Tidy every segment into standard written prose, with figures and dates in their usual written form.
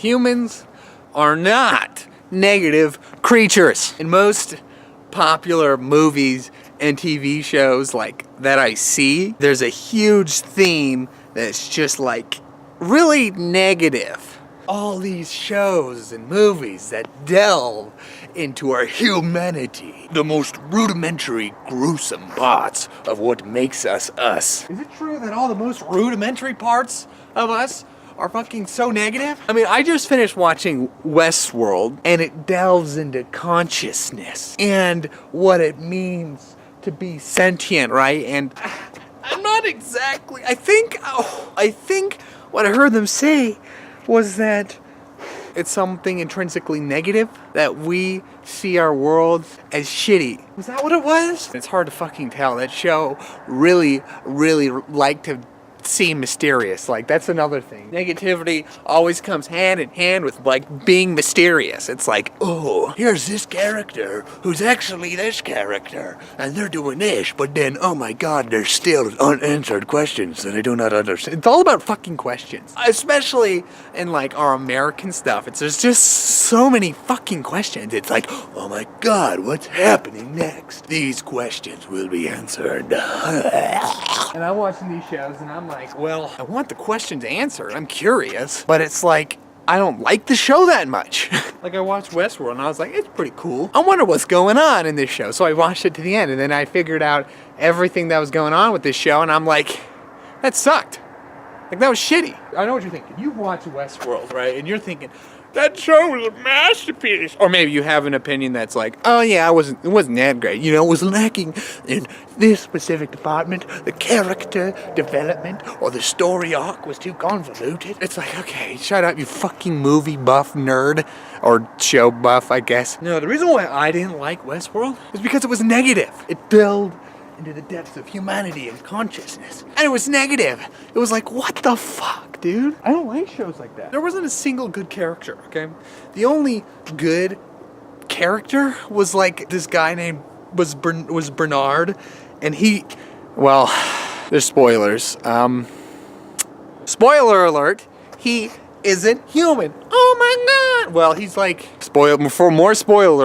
Humans are not negative creatures. In most popular movies and TV shows like that I see, there's a huge theme that's just like really negative. All these shows and movies that delve into our humanity, the most rudimentary, gruesome parts of what makes us us. Is it true that all the most rudimentary parts of us are fucking so negative? I mean, I just finished watching Westworld, and it delves into consciousness and what it means to be sentient, right? And I'm not exactly, I think what I heard them say was that it's something intrinsically negative, that we see our world as shitty. Was that what it was? It's hard to fucking tell. That show really liked to seem mysterious. Like, that's another thing. Negativity always comes hand in hand with like being mysterious. It's like, oh, here's this character who's actually this character, and they're doing this, but then, oh my god, there's still unanswered questions that I do not understand. It's all about fucking questions. Especially in like our American stuff. There's just so many fucking questions. It's like, oh my god, what's happening next? These questions will be answered. And I'm watching these shows and I'm like, well, I want the questions answered. I'm curious, but it's like, I don't like the show that much. Like, I watched Westworld and I was like, it's pretty cool. I wonder what's going on in this show. So I watched it to the end, and then I figured out everything that was going on with this show, and I'm like, that sucked. Like, that was shitty. I know what you're thinking. You watch Westworld, right? And you're thinking, that show was a masterpiece. Or maybe you have an opinion that's like, oh yeah, it wasn't that great. You know, it was lacking in this specific department. The character development or the story arc was too convoluted. It's like, okay, shut up, you fucking movie buff nerd. Or show buff, I guess. No, the reason why I didn't like Westworld is because it was negative. It delved into the depths of humanity and consciousness. And it was negative. It was like, what the fuck, dude? I don't like shows like that. There wasn't a single good character, okay? The only good character was like this guy named was Bernard, and he, well, there's spoilers. Spoiler alert, he isn't human. Oh my god! Well, he's like, more spoilers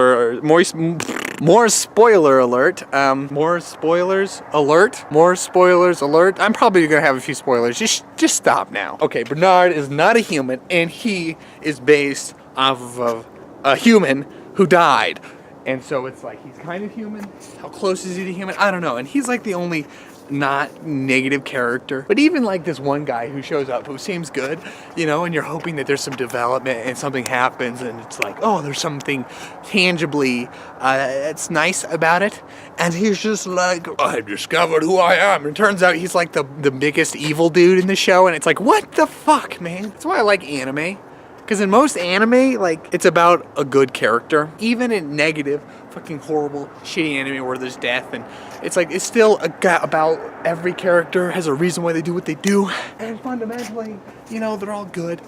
alert. I'm probably gonna have a few spoilers. Just stop now. Okay, Bernard is not a human, and he is based off of a human who died. And so it's like, he's kind of human. How close is he to human? I don't know. And he's like the only not negative character. But even like this one guy who shows up who seems good, you know, and you're hoping that there's some development and something happens, and it's like, oh, there's something tangibly that's nice about it. And he's just like, I've discovered who I am. And it turns out he's like the biggest evil dude in the show, and it's like, what the fuck, man? That's why I like anime. Because in most anime, like, it's about a good character. Even in negative, fucking horrible, shitty anime where there's death, and it's like, it's still about every character has a reason why they do what they do. And fundamentally, you know, they're all good,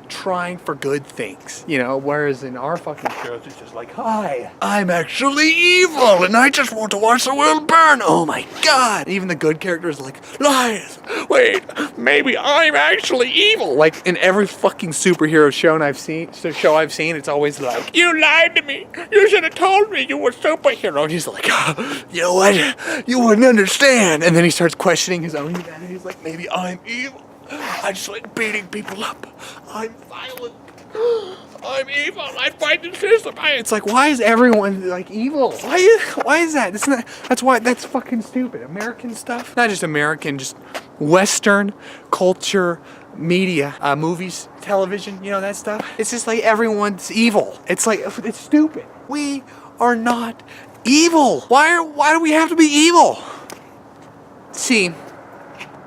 trying for good things, you know, whereas in our fucking shows, it's just like, hi, I'm actually evil, and I just want to watch the world burn. Oh my god. Even the good characters are like, lies, wait, maybe I'm actually evil. Like, in every fucking superhero show I've seen, it's always like, you lied to me, you should have told me you were a superhero. And he's like, oh, you know what, you wouldn't understand. And then he starts questioning his own humanity. He's like, maybe I'm evil. I just like beating people up. I'm violent. I'm evil. I fight the system. It's like, why is everyone like evil? Why is that? That's fucking stupid. American stuff. Not just American, just Western culture, media, movies, television, you know, that stuff. It's just like everyone's evil. It's like, it's stupid. We are not evil. Why do we have to be evil? See,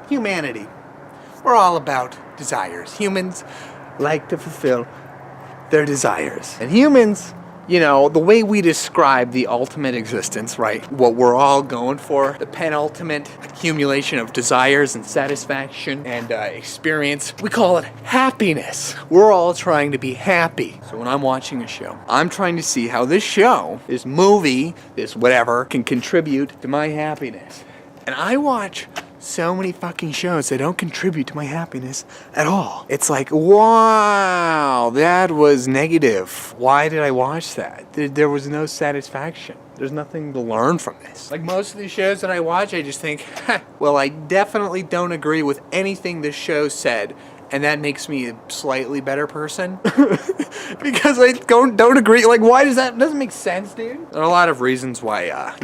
humanity. We're all about desires. Humans like to fulfill their desires. And humans, you know, the way we describe the ultimate existence, right? What we're all going for, the penultimate accumulation of desires and satisfaction and experience, we call it happiness. We're all trying to be happy. So when I'm watching a show, I'm trying to see how this show, this movie, this whatever, can contribute to my happiness. And I watch so many fucking shows that don't contribute to my happiness at all. It's like, wow, that was negative. Why did I watch that? There was no satisfaction. There's nothing to learn from this. Like most of these shows that I watch, I just think, well, I definitely don't agree with anything this show said, and that makes me a slightly better person. Because I don't agree. Like, why does that? Doesn't make sense, dude. There are a lot of reasons why,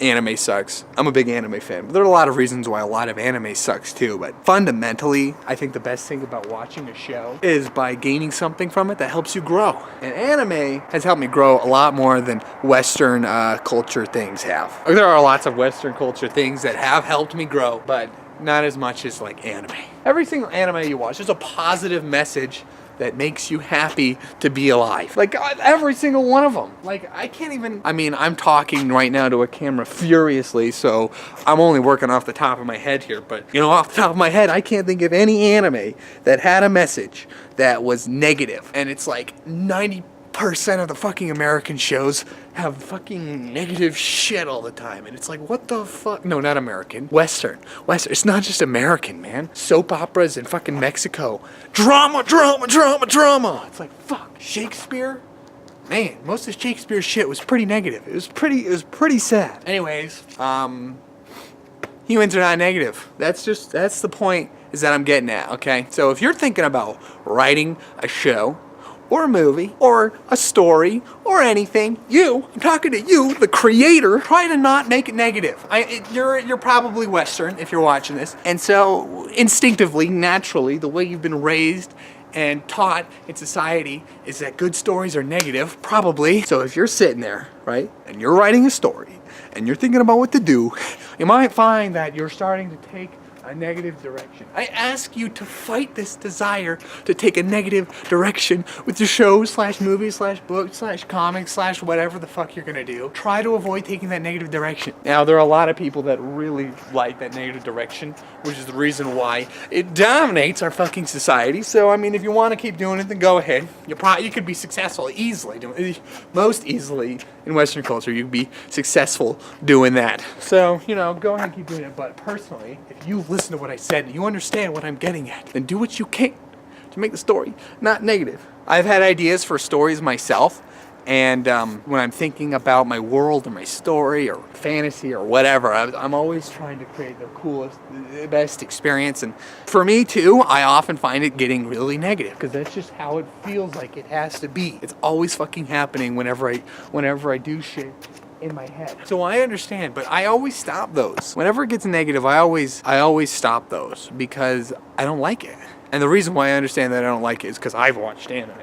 anime sucks. I'm a big anime fan, but there are a lot of reasons why a lot of anime sucks too. But fundamentally, I think the best thing about watching a show is by gaining something from it that helps you grow. And anime has helped me grow a lot more than Western culture things have. There are lots of Western culture things that have helped me grow, but not as much as like anime. Every single anime you watch, there's a positive message that makes you happy to be alive. Like, every single one of them. Like, I can't even... I mean, I'm talking right now to a camera furiously, so I'm only working off the top of my head here. But, off the top of my head, I can't think of any anime that had a message that was negative. And it's like 90% of the fucking American shows have fucking negative shit all the time. And it's like, what the fuck? No, not American. Western. It's not just American, man. Soap operas in fucking Mexico. Drama. It's like, fuck. Shakespeare? Man, most of Shakespeare's shit was pretty negative. It was pretty sad. Anyways, humans are not negative. That's the point is that I'm getting at, okay? So if you're thinking about writing a show, or a movie, or a story, or anything, I'm talking to you, the creator, try to not make it negative. You're probably Western if you're watching this, and so instinctively, naturally, the way you've been raised and taught in society is that good stories are negative, probably. So if you're sitting there, right, and you're writing a story, and you're thinking about what to do, you might find that you're starting to take a negative direction. I ask you to fight this desire to take a negative direction with your show / movie / book / comic / whatever the fuck you're gonna do. Try to avoid taking that negative direction. Now, there are a lot of people that really like that negative direction, which is the reason why it dominates our fucking society. So, I mean, if you want to keep doing it, then go ahead. You could be successful easily, most easily in Western culture. You could be successful doing that. So, go ahead and keep doing it. But personally, if you listen to what I said and you understand what I'm getting at, then do what you can to make the story not negative. I've had ideas for stories myself, and when I'm thinking about my world or my story or fantasy or whatever, I'm always trying to create the coolest, the best experience. And for me too, I often find it getting really negative because that's just how it feels like it has to be. It's always fucking happening whenever I do shit in my head. So I understand, but I always stop those. Whenever it gets negative, I always stop those because I don't like it. And the reason why I understand that I don't like it is because I've watched anime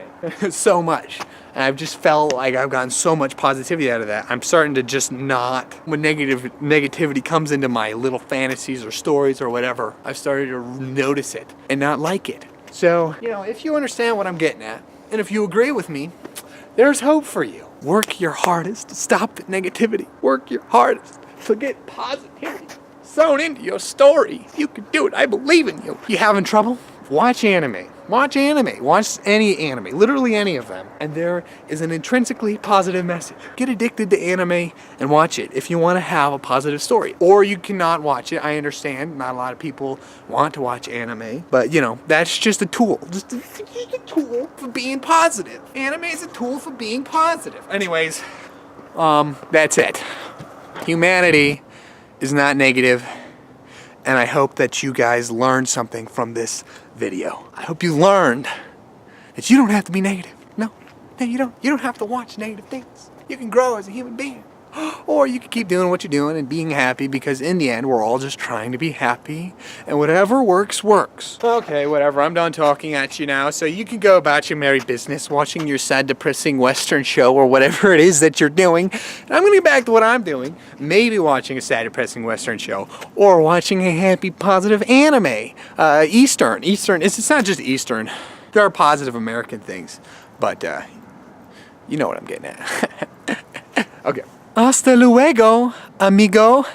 so much. And I've just felt like I've gotten so much positivity out of that. I'm starting to just not, when negativity comes into my little fantasies or stories or whatever, I've started to notice it and not like it. So, if you understand what I'm getting at, and if you agree with me, there's hope for you. Work your hardest to stop the negativity. Work your hardest to get positivity sewn into your story. You can do it. I believe in you. You having trouble? Watch anime. Watch anime. Watch any anime. Literally any of them. And there is an intrinsically positive message. Get addicted to anime and watch it if you want to have a positive story. Or you cannot watch it. I understand. Not a lot of people want to watch anime. But, that's just a tool. Just a tool for being positive. Anime is a tool for being positive. Anyways, that's it. Humanity is not negative. And I hope that you guys learned something from this video. I hope you learned that you don't have to be negative. No, you don't. You don't have to watch negative things. You can grow as a human being. Or you can keep doing what you're doing and being happy, because in the end, we're all just trying to be happy, and whatever works, works. Okay, whatever, I'm done talking at you now, so you can go about your merry business, watching your sad, depressing Western show, or whatever it is that you're doing. And I'm gonna get back to what I'm doing, maybe watching a sad, depressing Western show, or watching a happy, positive anime. Eastern, it's not just Eastern. There are positive American things, but you know what I'm getting at. Okay. Hasta luego, amigo.